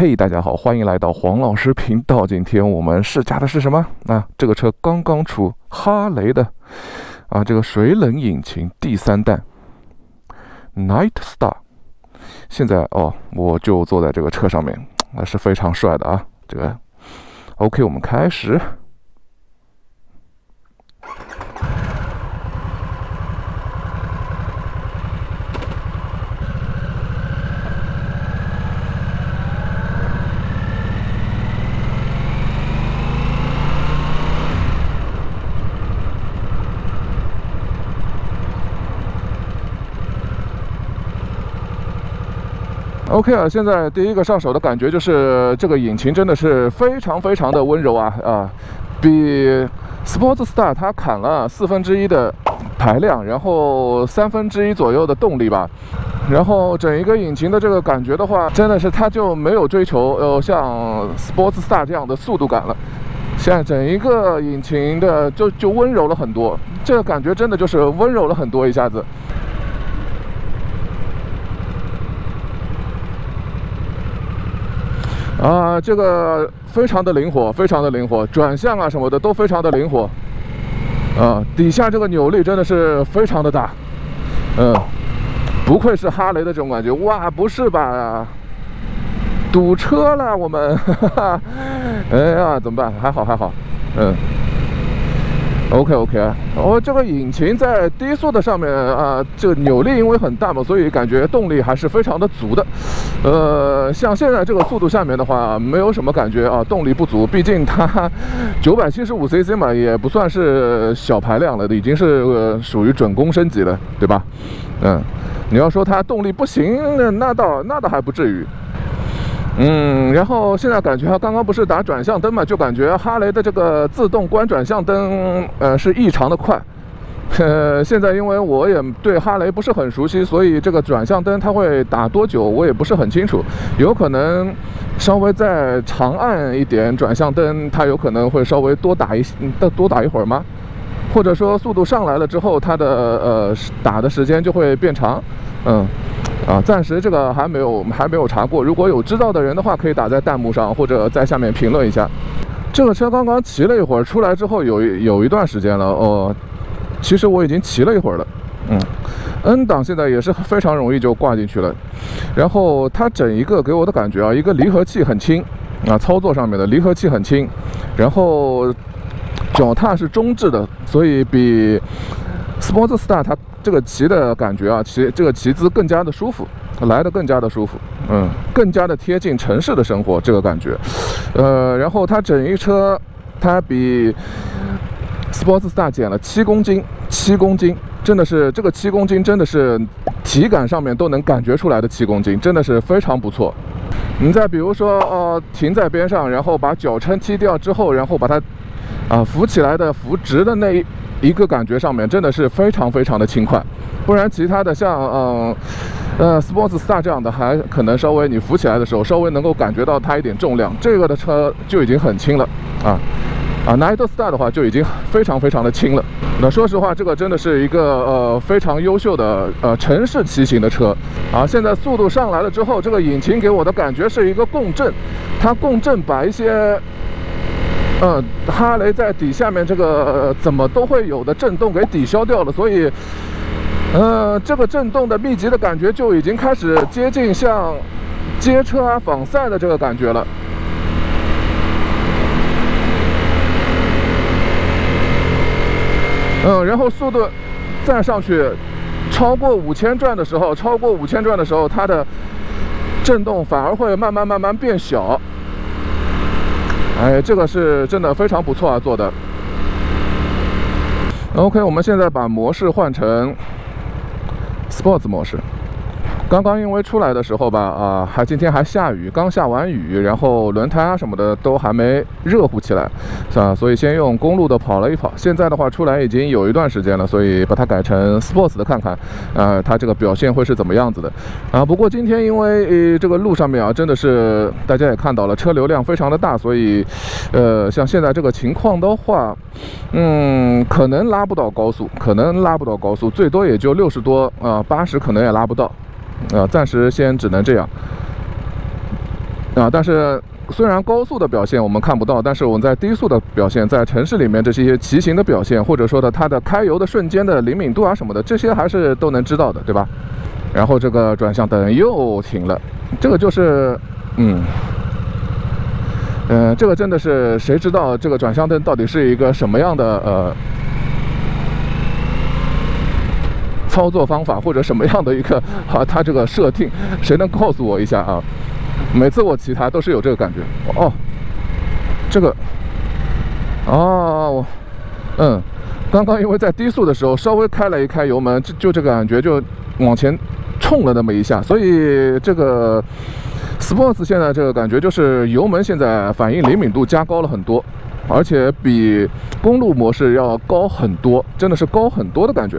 嘿，大家好，欢迎来到黄老师频道。今天我们试驾的是什么？这个车刚刚出，哈雷的这个水冷引擎第3代 Night Star。现在我就坐在这个车上面，是非常帅的啊。这个 OK， 我们开始。OK 啊，现在第一个上手的感觉就是这个引擎真的是非常的温柔比 Sportster 它砍了1/4的排量，然后1/3左右的动力吧。然后整一个引擎的这个感觉的话，真的是它就没有追求像 Sportster 这样的速度感了。现在整一个引擎的就温柔了很多，这个感觉真的就是温柔了很多一下子。这个非常的灵活，转向什么的都非常的灵活。底下这个扭力真的是非常的大。不愧是哈雷的这种感觉。哇，不是吧？堵车了我们，哎呀，怎么办？还好。OK， 这个引擎在低速的上面这个扭力因为很大嘛，所以感觉动力还是非常的足的。像现在这个速度下面的话，没有什么感觉动力不足，毕竟它975cc 嘛，也不算是小排量了，已经是属于准公升级了，对吧？你要说它动力不行，那倒还不至于。然后现在感觉刚刚不是打转向灯嘛，就感觉哈雷的这个自动关转向灯是异常的快。现在因为我也对哈雷不是很熟悉，所以这个转向灯它会打多久我也不是很清楚，有可能稍微再长按一点转向灯，它有可能会稍微多打一会儿吗？或者说速度上来了之后，它的打的时间就会变长。暂时这个还没有查过，如果有知道的人的话，可以打在弹幕上或者在下面评论一下。这个车刚刚骑了一会儿，出来之后有一段时间了其实我已经骑了一会儿了。N 档现在也是非常容易就挂进去了。然后它整一个给我的感觉一个离合器很轻操作上面的离合器很轻，然后脚踏是中置的，所以比 Sportster 它这个骑的感觉这个骑姿更加的舒服，来的更加的舒服，更加的贴近城市的生活这个感觉。然后它整一车它比 Sportster 减了7公斤，真的是这个7公斤真的是体感上面都能感觉出来的7公斤，真的是非常不错。你再比如说停在边上，然后把脚撑踢掉之后，然后把它扶起来的扶直的那一个感觉上面真的是非常的轻快。不然其他的像Sportster 这样的还可能稍微你扶起来的时候稍微能够感觉到它一点重量，这个的车就已经很轻了Night Star 的话就已经非常的轻了。那说实话，这个真的是一个非常优秀的城市骑行的车现在速度上来了之后，这个引擎给我的感觉是一个共振，它共振把一些哈雷在底下面这个怎么都会有的震动给抵消掉了，所以这个震动的密集的感觉就已经开始接近像街车仿赛的这个感觉了。然后速度再上去，超过5000转的时候，它的震动反而会慢慢变小。这个是真的非常不错做的。OK， 我们现在把模式换成 Sports 模式。刚刚因为出来的时候吧，今天还下雨，刚下完雨，然后轮胎什么的都还没热乎起来，所以先用公路的跑了一跑。现在的话出来已经有一段时间了，所以把它改成 Sports 的看看，它这个表现会是怎么样子的不过今天因为这个路上面真的是大家也看到了，车流量非常的大，所以像现在这个情况的话，可能拉不到高速，最多也就60多80可能也拉不到。暂时先只能这样。但是虽然高速的表现我们看不到，但是我们在低速的表现，在城市里面这些骑行的表现，或者说它的开油的瞬间的灵敏度啊什么的，这些还是都能知道的，对吧？然后这个转向灯又停了，这个就是这个真的是谁知道这个转向灯到底是一个什么样的操作方法，或者什么样的一个它这个设定，谁能告诉我一下啊？每次我骑它都是有这个感觉哦，这个刚刚因为在低速的时候稍微开了一开油门，就这个感觉就往前冲了那么一下，所以这个 Sports 现在这个感觉就是油门现在反应灵敏度加高了很多，而且比公路模式要高很多，真的是高很多的感觉。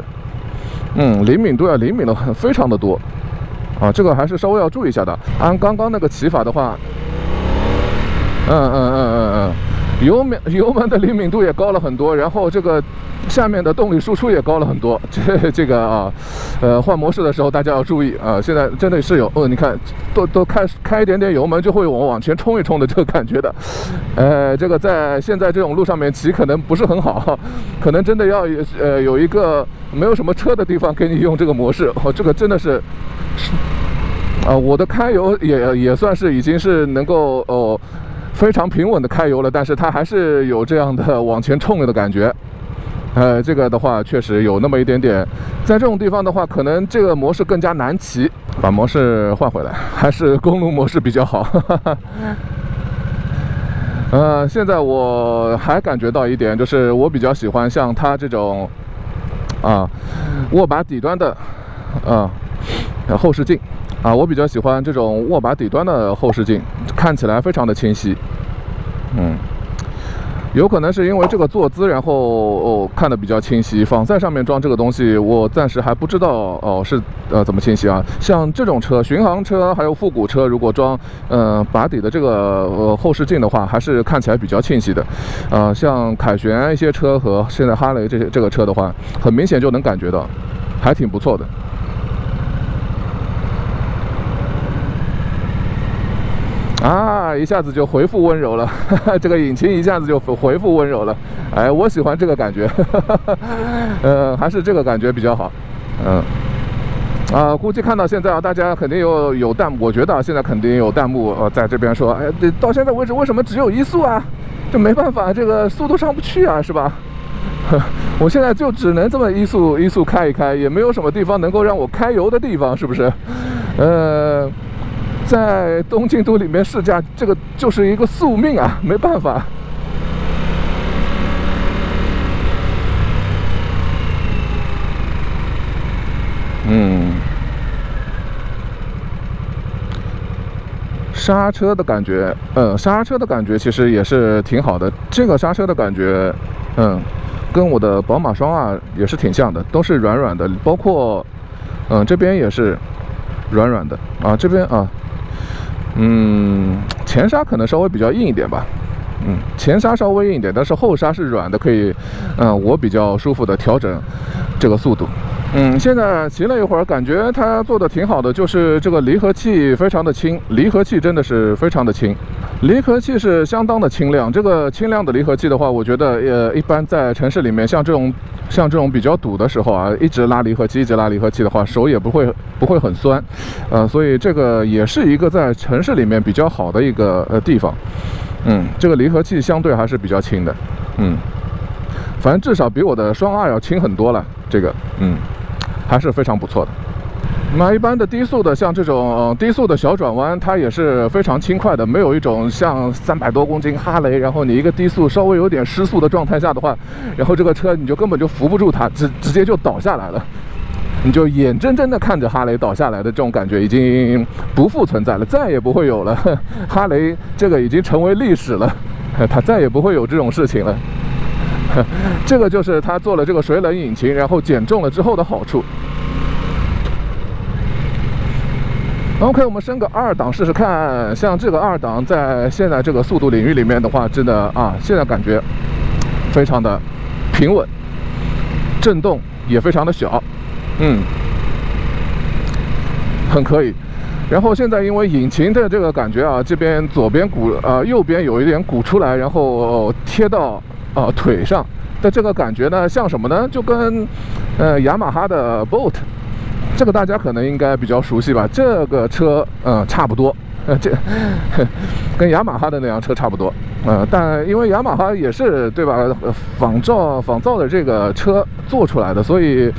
灵敏度要灵敏了非常的多啊，这个还是稍微要注意一下的。按刚刚那个骑法的话，油门的灵敏度也高了很多，然后这个下面的动力输出也高了很多。这个啊，换模式的时候大家要注意啊。现在真的是有你看都开一点点油门就会往前冲一冲的这个感觉的。这个在现在这种路上面骑可能不是很好，可能真的要有一个没有什么车的地方给你用这个模式。这个真的是我的开油也算是已经是能够非常平稳的开油了，但是它还是有这样的往前冲的感觉。这个的话确实有那么一点点，在这种地方的话，可能这个模式更加难骑。把模式换回来，还是公路模式比较好。现在我还感觉到一点，就是我比较喜欢像它这种握把底端的后视镜我比较喜欢这种握把底端的后视镜，看起来非常的清晰。有可能是因为这个坐姿，然后看得比较清晰。仿赛上面装这个东西，我暂时还不知道是怎么清晰啊。像这种车，巡航车还有复古车，如果装把底的这个后视镜的话，还是看起来比较清晰的。像凯旋一些车和现在哈雷这个车的话，很明显就能感觉到，还挺不错的。一下子就回复温柔了，这个引擎一下子就回复温柔了。我喜欢这个感觉，还是这个感觉比较好。估计看到现在大家肯定有弹幕，我觉得现在肯定有弹幕在这边说，到现在为止为什么只有1速啊？这没办法，这个速度上不去啊，是吧？我现在就只能这么一速开一开，也没有什么地方能够让我开油的地方，是不是？在东京都里面试驾，这个就是一个宿命啊，没办法。刹车的感觉，刹车的感觉其实也是挺好的。这个刹车的感觉，跟我的宝马双2也是挺像的，都是软软的，包括，这边也是软软的这边前刹可能稍微比较硬一点吧，前刹稍微硬一点，但是后刹是软的，可以，我比较舒服的调整这个速度。现在骑了一会儿，感觉它做的挺好的，就是这个离合器非常的轻，离合器真的是非常的轻，离合器是相当的轻量。这个轻量的离合器的话，我觉得一般在城市里面，像这种比较堵的时候一直拉离合器的话，手也不会很酸，所以这个也是一个在城市里面比较好的一个地方。这个离合器相对还是比较轻的，反正至少比我的双2要轻很多了，这个还是非常不错的。那一般的低速的，像这种低速的小转弯，它也是非常轻快的，没有一种像300多公斤哈雷，然后你一个低速稍微有点失速的状态下的话，然后这个车你就根本就扶不住它，直接就倒下来了，你就眼睁睁的看着哈雷倒下来的这种感觉已经不复存在了，再也不会有了。哈雷这个已经成为历史了，它再也不会有这种事情了。这个就是它做了这个水冷引擎，然后减重了之后的好处。OK， 我们升个2档试试看。像这个2档在现在这个速度领域里面的话，真的现在感觉非常的平稳，震动也非常的小，很可以。然后现在因为引擎的这个感觉啊，这边左边鼓右边有一点鼓出来，然后贴到腿上的这个感觉呢，像什么呢？就跟雅马哈的 Bolt， 这个大家可能应该比较熟悉吧？这个车差不多。这跟雅马哈的那辆车差不多，但因为雅马哈也是对吧，仿造的这个车做出来的，所以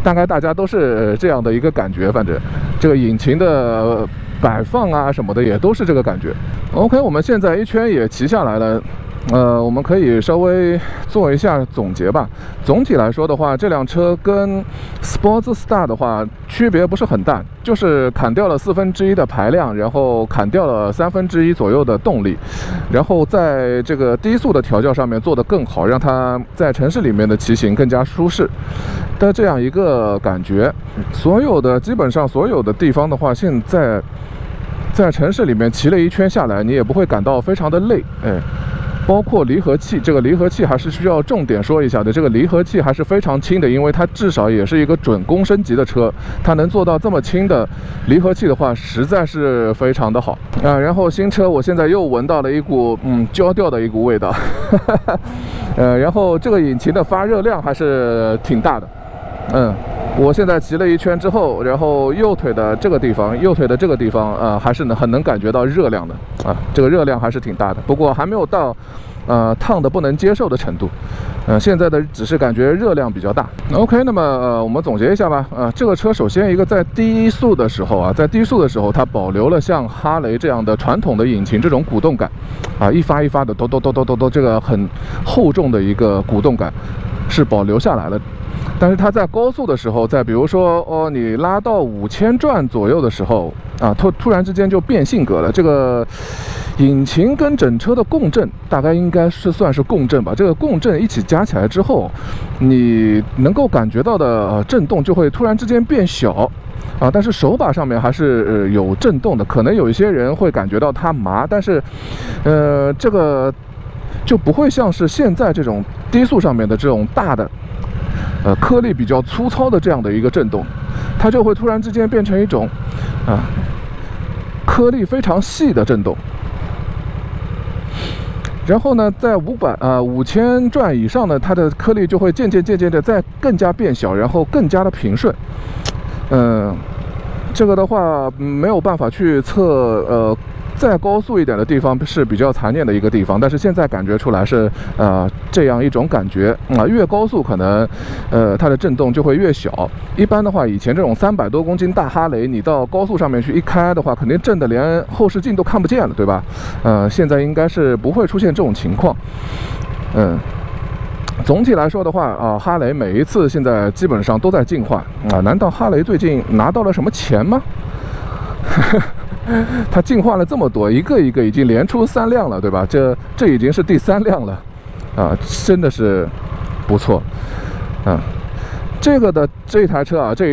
大概大家都是这样的一个感觉。反正这个引擎的摆放啊什么的也都是这个感觉。OK， 我们现在一圈也骑下来了。我们可以稍微做一下总结吧。总体来说的话，这辆车跟 Sportster 的话区别不是很大，就是砍掉了1/4的排量，然后砍掉了1/3左右的动力，然后在这个低速的调教上面做得更好，让它在城市里面的骑行更加舒适的这样一个感觉。基本上所有的地方的话，现在城市里面骑了一圈下来，你也不会感到非常的累，包括离合器，这个离合器还是需要重点说一下的。这个离合器还是非常轻的，因为它至少也是一个准公升级的车，它能做到这么轻的离合器的话，实在是非常的好啊。然后新车我现在又闻到了一股焦掉的一股味道，然后这个引擎的发热量还是挺大的，我现在骑了一圈之后，然后右腿的这个地方，还是很能感觉到热量的啊，这个热量还是挺大的，不过还没有到烫的不能接受的程度，现在的只是感觉热量比较大。OK， 那么我们总结一下吧，这个车首先一个在低速的时候它保留了像哈雷这样的传统的引擎这种鼓动感，一发一发的咚，这个很厚重的一个鼓动感是保留下来了。但是它在高速的时候，比如说你拉到5000转左右的时候突然之间就变性格了。这个引擎跟整车的共振大概应该是算是共振吧，这个共振一起加起来之后，你能够感觉到的震动就会突然之间变小但是手把上面还是有震动的，可能有一些人会感觉到它麻，但是这个就不会像是现在这种低速上面的这种大的颗粒比较粗糙的这样的一个震动，它就会突然之间变成一种颗粒非常细的震动。然后呢，在5000转以上呢，它的颗粒就会渐渐的再更加变小，然后更加的平顺。这个的话没有办法去测再高速一点的地方是比较残念的一个地方，但是现在感觉出来是这样一种感觉越高速可能它的震动就会越小。一般的话，以前这种300多公斤大哈雷，你到高速上面去一开的话，肯定震得连后视镜都看不见了，对吧？现在应该是不会出现这种情况。总体来说的话哈雷每一次现在基本上都在进化难道哈雷最近拿到了什么钱吗？它进化了这么多，一个一个已经连出3辆了，对吧？这已经是第3辆了真的是不错这一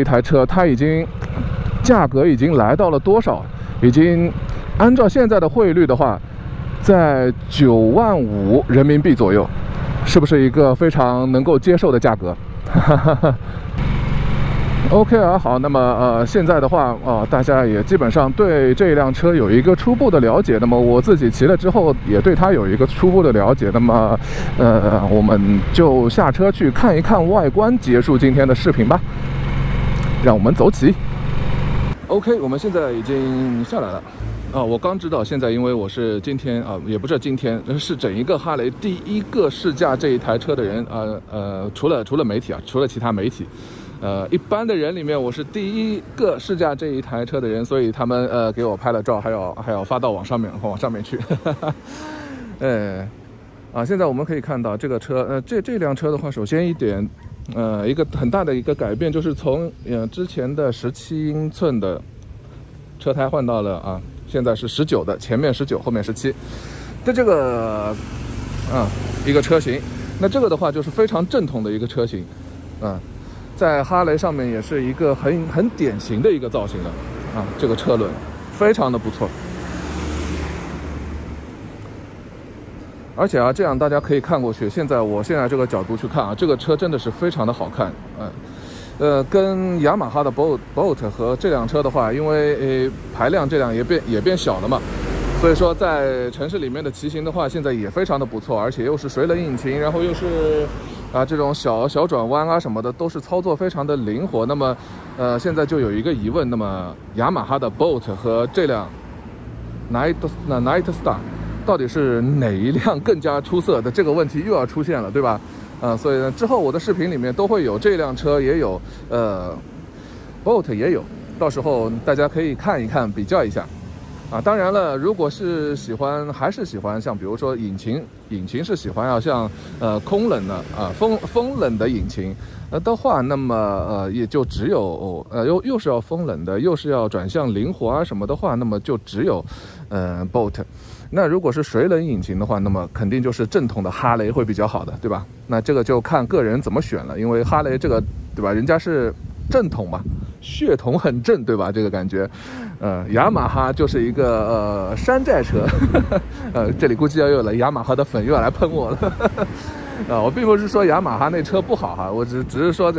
台车它已经价格已经来到了多少？已经按照现在的汇率的话，在95000人民币左右，是不是一个非常能够接受的价格？OK 好，那么现在的话大家也基本上对这辆车有一个初步的了解。那么我自己骑了之后，也对它有一个初步的了解。那么我们就下车去看一看外观，结束今天的视频吧。让我们走起。OK， 我们现在已经下来了。我刚知道，现在因为我是今天也不是今天，是整一个哈雷第一个试驾这一台车的人除了媒体除了其他媒体。一般的人里面，我是第一个试驾这一台车的人，所以他们给我拍了照，还要发到网上面去。现在我们可以看到这个车，这辆车的话，首先一点，一个很大的一个改变就是从之前的17英寸的车胎换到了现在是19的，前面19，后面17的这个一个车型。那这个的话就是非常正统的一个车型，在哈雷上面也是一个很典型的一个造型的这个车轮非常的不错。而且这样大家可以看过去，我现在这个角度去看这个车真的是非常的好看跟雅马哈的 Bolt 和这辆车的话，因为排量这辆也变小了嘛，所以说在城市里面的骑行的话，现在也非常的不错，而且又是水冷引擎，然后又是这种小转弯啊什么的，都是操作非常的灵活。那么现在就有一个疑问，那么雅马哈的 Bolt 和这辆 Night Star 到底是哪一辆更加出色的？这个问题又要出现了，对吧？所以呢，之后我的视频里面都会有这辆车，也有Bolt 也有，到时候大家可以看一看，比较一下。当然了，如果是还是喜欢像比如说引擎是喜欢要像空冷的风冷的引擎的话，那么也就只有又是要风冷的，又是要转向灵活啊什么的话，那么就只有Bolt。那如果是水冷引擎的话，那么肯定就是正统的哈雷会比较好的，对吧？那这个就看个人怎么选了，因为哈雷这个，对吧？人家是正统嘛，血统很正，对吧？这个感觉，雅马哈就是一个山寨车，这里估计要有了雅马哈的粉又要来喷我了。我并不是说雅马哈那车不好哈，我只是说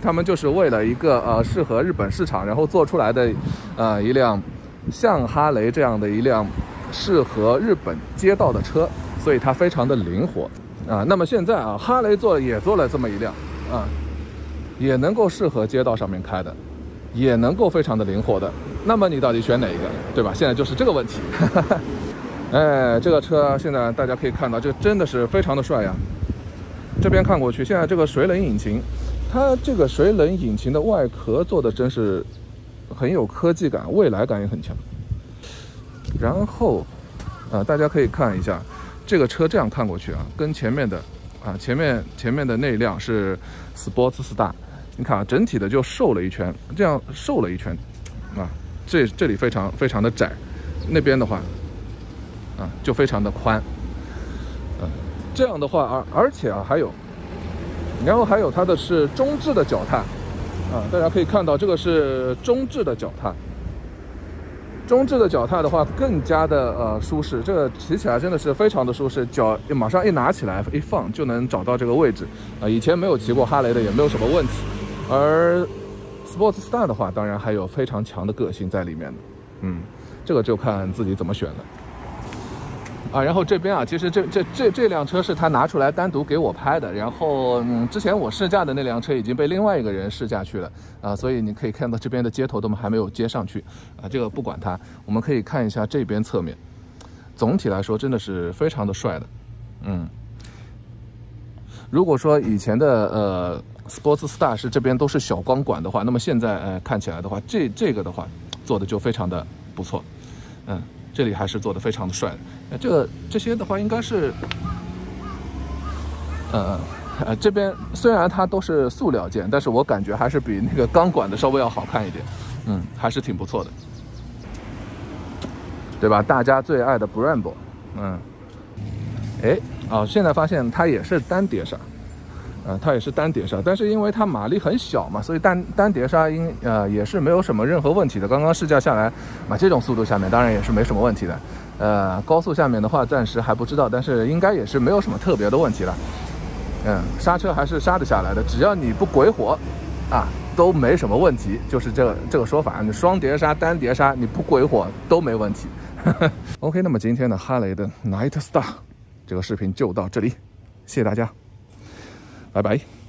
他们就是为了一个适合日本市场，然后做出来的一辆像哈雷这样的一辆适合日本街道的车，所以它非常的灵活那么现在哈雷也做了这么一辆也能够适合街道上面开的，也能够非常的灵活的，那么你到底选哪一个，对吧？现在就是这个问题。这个车现在大家可以看到，这真的是非常的帅呀。这边看过去，现在这个水冷引擎，它这个水冷引擎的外壳做的真是很有科技感，未来感也很强。然后大家可以看一下这个车，这样看过去跟前面的前面的那辆是 Sports Star， 你看整体的就瘦了一圈，这样瘦了一圈这里非常的窄，那边的话就非常的宽这样的话而且然后还有它的是中置的脚踏大家可以看到这个是中置的脚踏。中置的脚踏的话更加的舒适，这个骑起来真的是非常的舒适，脚马上一拿起来一放就能找到这个位置以前没有骑过哈雷的也没有什么问题。而 Sports Star 的话，当然还有非常强的个性在里面的，这个就看自己怎么选了。然后这边其实这辆车是他拿出来单独给我拍的，然后之前我试驾的那辆车已经被另外一个人试驾去了所以你可以看到这边的接头都还没有接上去这个不管它，我们可以看一下这边侧面，总体来说真的是非常的帅的。如果说以前的Sports Star 是这边都是小光管的话，那么现在看起来的话，这个的话做的就非常的不错，这里还是做的非常的帅的。这些的话应该是，这边虽然它都是塑料件，但是我感觉还是比那个钢管的稍微要好看一点，还是挺不错的，对吧？大家最爱的 Brembo，现在发现它也是单碟刹。它也是单碟刹，但是因为它马力很小嘛，所以单碟刹也是没有什么任何问题的。刚刚试驾下来这种速度下面当然也是没什么问题的。高速下面的话暂时还不知道，但是应该也是没有什么特别的问题了。刹车还是刹得下来的，只要你不鬼火都没什么问题，就是这个说法。你双碟刹、单碟刹，你不鬼火都没问题。OK， 那么今天的哈雷的 Night Star 这个视频就到这里，谢谢大家。拜拜。